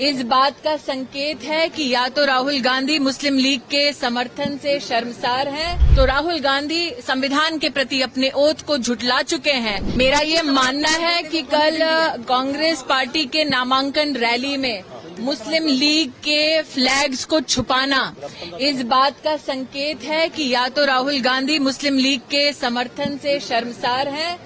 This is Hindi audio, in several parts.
इस बात का संकेत है कि या तो राहुल गांधी मुस्लिम लीग के समर्थन से शर्मसार हैं, तो राहुल गांधी संविधान के प्रति अपने ओथ को झुठला चुके हैं। मेरा ये मानना है कि कल कांग्रेस पार्टी के नामांकन रैली में मुस्लिम लीग के फ्लैग्स को छुपाना इस बात का संकेत है कि या तो राहुल गांधी मुस्लिम लीग के समर्थन से शर्मसार हैं,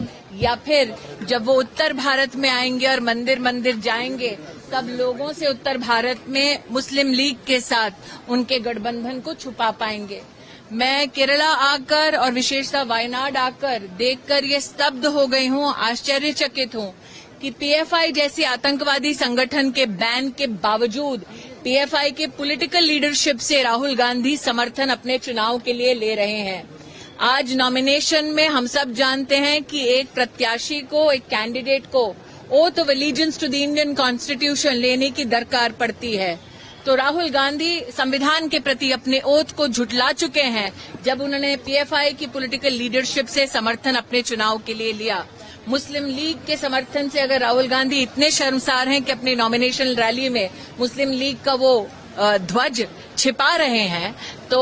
या फिर जब वो उत्तर भारत में आएंगे और मंदिर मंदिर जाएंगे तब लोगों से उत्तर भारत में मुस्लिम लीग के साथ उनके गठबंधन को छुपा पाएंगे। मैं केरला आकर और विशेषतः वायनाड आकर देखकर ये स्तब्ध हो गई हूँ, आश्चर्यचकित हूँ कि पीएफआई जैसी आतंकवादी संगठन के बैन के बावजूद पीएफआई के पॉलिटिकल लीडरशिप से राहुल गांधी समर्थन अपने चुनाव के लिए ले रहे हैं। आज नॉमिनेशन में हम सब जानते हैं कि एक प्रत्याशी को, एक कैंडिडेट को oath of allegiance to the Indian constitution लेने की दरकार पड़ती है। तो राहुल गांधी संविधान के प्रति अपने ओथ को झुठला चुके हैं जब उन्होंने पीएफआई की पॉलिटिकल लीडरशिप से समर्थन अपने चुनाव के लिए लिया। मुस्लिम लीग के समर्थन से अगर राहुल गांधी इतने शर्मसार हैं कि अपनी नॉमिनेशन रैली में मुस्लिम लीग का वो ध्वज छिपा रहे हैं, तो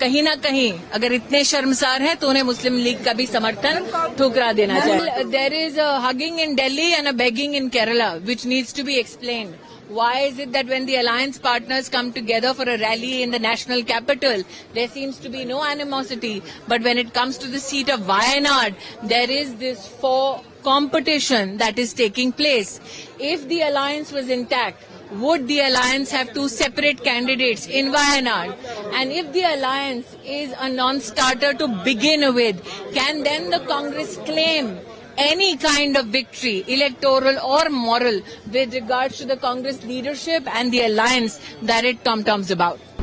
कहीं ना कहीं अगर इतने शर्मसार हैं तो उन्हें मुस्लिम लीग का भी समर्थन ठुकरा देना चाहिए। There is a hugging in Delhi and a begging in Kerala which needs to be explained. Why is it that when the alliance partners come together for a rally in the national capital, there seems to be no animosity, but when it comes to the seat of Wayanad, there is this competition that is taking place. If the alliance was intact, would the alliance have two separate candidates in Wayanad? And if the alliance is a non-starter to begin with, can then the Congress claim any kind of victory, electoral or moral, with regards to the Congress leadership and the alliance that it tom-toms about?